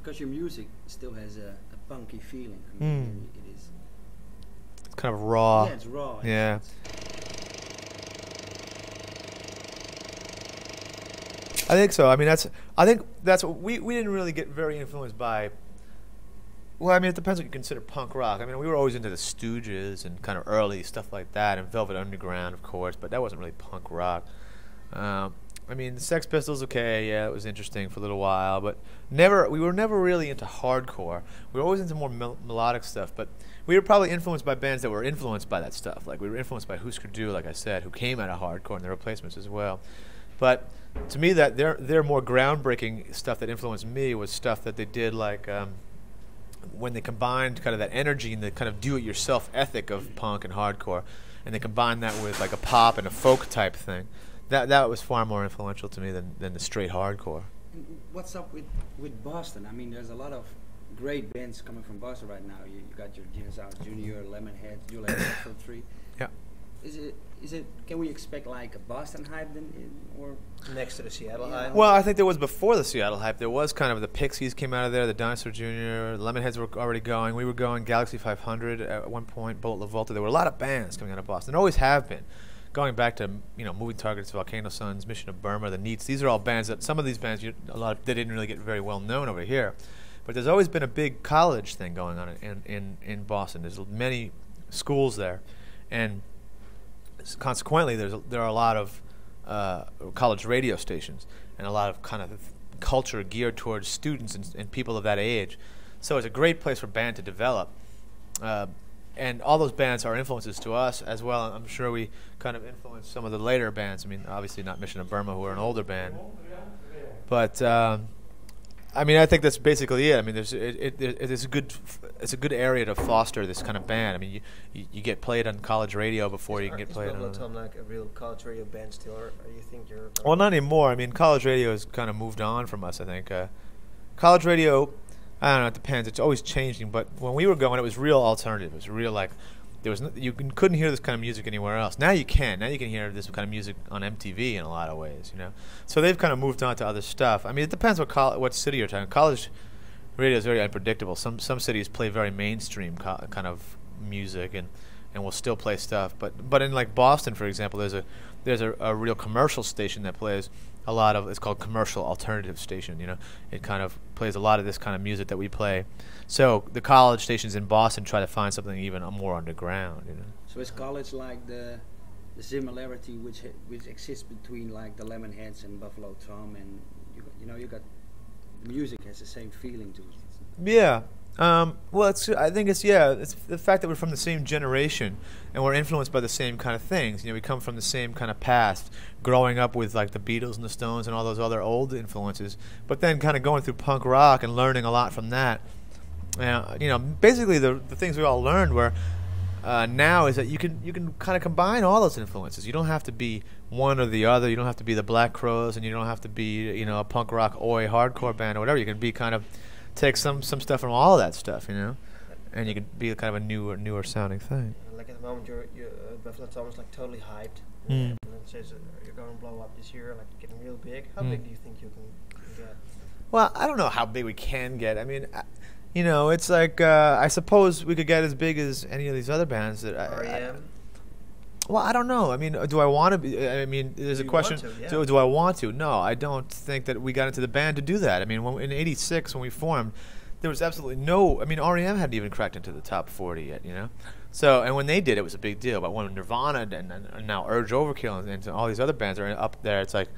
because your music still has a punky feeling. I mean, it is. It's kind of raw. Yeah, it's raw. Yeah. I think so. I mean, I think that's what we didn't really get very influenced by. Well, I mean, it depends what you consider punk rock. I mean, we were always into the Stooges and kind of early stuff like that, and Velvet Underground, of course, but that wasn't really punk rock. I mean, the Sex Pistols, okay, yeah, it was interesting for a little while, but we were never really into hardcore. We were always into more melodic stuff, but we were probably influenced by bands that were influenced by that stuff. Like, we were influenced by Husker Du, like I said, who came out of hardcore, and their replacements as well. But to me, that their more groundbreaking stuff that influenced me was stuff that they did, like when they combined kind of that energy and the kind of do-it-yourself ethic of punk and hardcore, and they combined that with like a pop and a folk type thing. That was far more influential to me than the straight hardcore. What's up with Boston? I mean, there's a lot of great bands coming from Boston right now. You got your Dinosaur Jr., Lemonheads, you like Episode 3. Yeah. Is it? Can we expect like a Boston hype then, or next to the Seattle hype? Well, I think there was before the Seattle hype. There was kind of the Pixies came out of there, the Dinosaur Jr., Lemonheads were already going. We were going Galaxy 500 at one point, Bullet La Volta. There were a lot of bands coming out of Boston. There always have been. Going back to Moving Targets, Volcano Suns, Mission of Burma, the Neats. These are all bands that some of these bands they didn't really get very well known over here, but there's always been a big college thing going on in Boston. There's many schools there, and consequently there are a lot of college radio stations and a lot of kind of culture geared towards students and people of that age. So it's a great place for a band to develop. And all those bands are influences to us as well. I'm sure we kind of influenced some of the later bands. I mean, obviously not Mission of Burma, who are an older band. But I mean, I think that's basically it. I mean, it's a good area to foster this kind of band. I mean, you get played on college radio before you can get played on. Is Buffalo Tom like a real college radio band still, or you think you're? Well, not anymore. I mean, college radio has kind of moved on from us. I think college radio. I don't know. It depends. It's always changing. But when we were going, it was real alternative. It was real like there was you couldn't hear this kind of music anywhere else. Now you can. Now you can hear this kind of music on MTV in a lot of ways. So they've kind of moved on to other stuff. I mean, it depends what city you're talking. College radio is very unpredictable. Some cities play very mainstream kind of music and will still play stuff. But in like Boston, for example, there's a real commercial station that plays a lot of, it's called commercial alternative station. It kind of plays a lot of this kind of music that we play. So the college stations in Boston try to find something even more underground. So is college like the similarity which exists between like the Lemonheads and Buffalo Tom, and you got music has the same feeling to it. Yeah. Well, I think it's the fact that we're from the same generation and we're influenced by the same kind of things. We come from the same kind of past, growing up with like the Beatles and the Stones and all those other old influences, but then kind of going through punk rock and learning a lot from that. Basically the things we all learned were now is that you can kind of combine all those influences. You don't have to be one or the other. You don't have to be the Black Crowes, and you don't have to be a punk rock oi hardcore band or whatever. You can be kind of take some stuff from all of that stuff, and you can be kind of a newer sounding thing. Like at the moment, your Buffalo Tom is like totally hyped, Mm. and it says you're going to blow up this year, like getting real big. How big do you think you can get? Well, I don't know how big we can get. I mean, it's like I suppose we could get as big as any of these other bands that R.E.M. Well, I don't know. I mean, do I want to be? I mean, there's a question. Do I want to? No, I don't think that we got into the band to do that. I mean, in '86 when we formed, there was absolutely no. I mean, R.E.M. hadn't even cracked into the top 40 yet, So, and when they did, it was a big deal. But when Nirvana and now Urge Overkill and all these other bands are up there, it's like,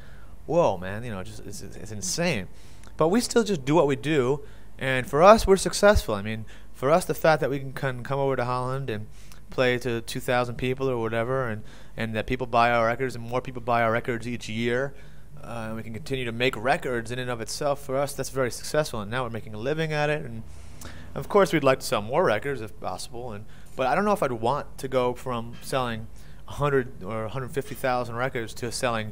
whoa, man, it's insane. But we still just do what we do, and for us, we're successful. I mean, for us, the fact that we can come over to Holland and play to 2,000 people or whatever, and that people buy our records, and more people buy our records each year, and we can continue to make records in and of itself, for us, that's very successful. And now we're making a living at it, and of course we'd like to sell more records if possible, but I don't know if I'd want to go from selling 100 or 150,000 records to selling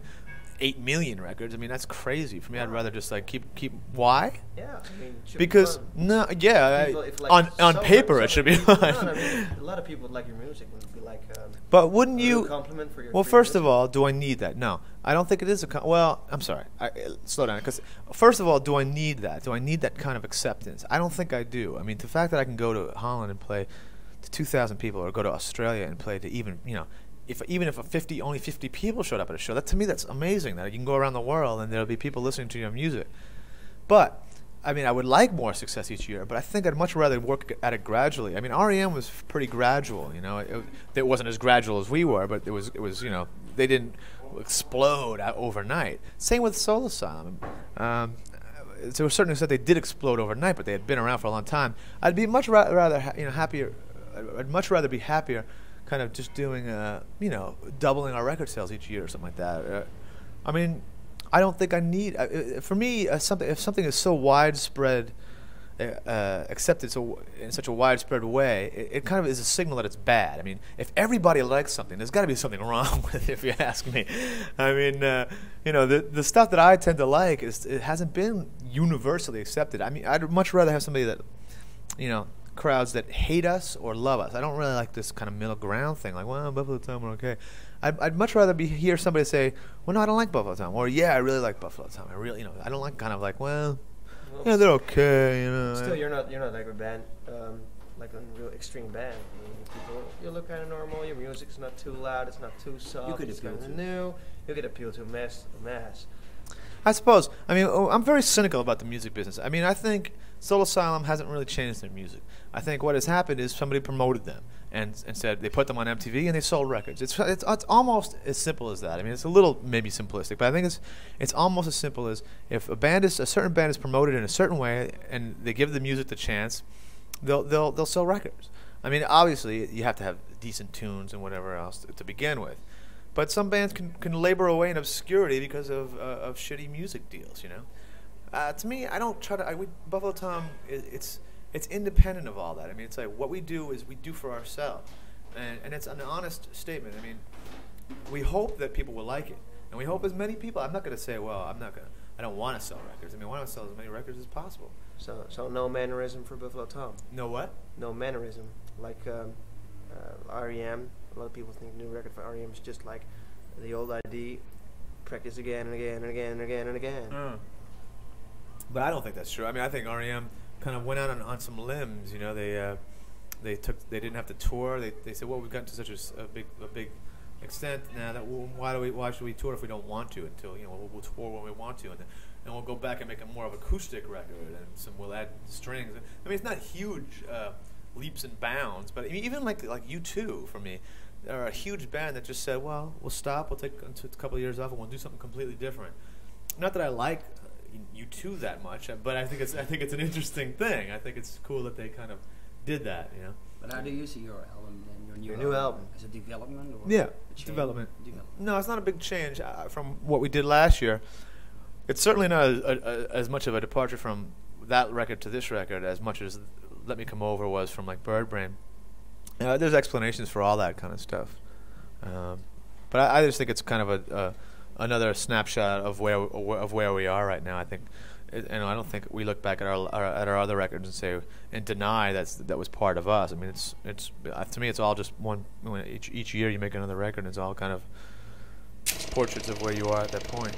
8 million records. I mean, that's crazy. For me, I'd rather just like keep. Why? Yeah, I mean, it should Because be fun. no, yeah, People, if, like, on so paper much- it should be no, fun. I mean, a lot of people would like your music. Would be like, But wouldn't a real you? compliment for your. Well, for your first of music. all, do I need that? No, I don't think it is a. Well, I'm sorry. Slow down, because first of all, do I need that? Do I need that kind of acceptance? I don't think I do. I mean, the fact that I can go to Holland and play to 2,000 people, or go to Australia and play to even even if only 50 people showed up at a show, that to me that's amazing. That you can go around the world and there'll be people listening to your music. But I mean, I would like more success each year, but I think I'd much rather work at it gradually. I mean, REM was pretty gradual, you know. It wasn't as gradual as we were, but it was you know, they didn't explode overnight. Same with Soul Asylum. To a certain extent, they did explode overnight, but they had been around for a long time. I'd be much rather happier. I'd much rather be happier, kind of just doing doubling our record sales each year or something like that. I mean, I don't think I need. For me, if something is so widespread, accepted in such a widespread way, it kind of is a signal that it's bad. I mean, if everybody likes something, there's got to be something wrong with it, if you ask me. I mean, the stuff that I tend to like it hasn't been universally accepted. I mean, I'd much rather have somebody that, crowds that hate us or love us. I don't really like this kind of middle ground thing. Like, well, Buffalo Tom, we're okay. I'd much rather hear somebody say, well, no, I don't like Buffalo Tom, or yeah, I really like Buffalo Tom. I really, I don't like kind of like, well, yeah, they're okay, Still, you're not like a band, like a real extreme band. I mean, you look kind of normal. Your music's not too loud. It's not too soft. You could it's appeal kind of to. new. You could appeal to a mass. I suppose. I mean, I'm very cynical about the music business. I mean, I think Soul Asylum hasn't really changed their music. I think what has happened is somebody promoted them and said they put them on MTV and they sold records. It's almost as simple as that. I mean, it's a little maybe simplistic, but I think it's almost as simple as if a certain band is promoted in a certain way and they give the music the chance, they'll sell records. I mean, obviously you have to have decent tunes and whatever else to begin with. But some bands can labor away in obscurity because of shitty music deals, To me, I don't try to. Buffalo Tom, it's independent of all that. I mean, it's like what we do is we do for ourselves, and it's an honest statement. I mean, we hope that people will like it, and we hope as many people. I'm not going to say, well, I don't want to sell records. I mean, I want to sell as many records as possible. So no mannerism for Buffalo Tom. No what? No mannerism. Like REM. A lot of people think the new record for REM is just like the old ID. Practice again and again and again and again and again. But I don't think that's true. I mean, I think REM kind of went out on some limbs. They didn't have to tour. They said, well, we've gotten to such a big extent now that why should we tour if we don't want to? Until we'll tour when we want to, and we'll go back and make a more of acoustic record, and we'll add strings. I mean, it's not huge leaps and bounds, but I mean, even like U2 for me, they're a huge band that just said, well, we'll stop, we'll take a couple of years off, and we'll do something completely different. Not that I like U2 that much, but I think it's an interesting thing. I think it's cool that they kind of did that, But how do you see your album then, Your new album. As a development or Yeah, a change? development. No, it's not a big change from what we did last year. It's certainly not as much of a departure from that record to this record as much as Let Me Come Over was from like Bird Brain. There's explanations for all that kind of stuff, but I just think it's kind of another snapshot of where we are right now. I think, I don't think we look back at our other records and deny that was part of us. I mean, it's to me it's all just one. Each year you make another record, and it's all kind of portraits of where you are at that point.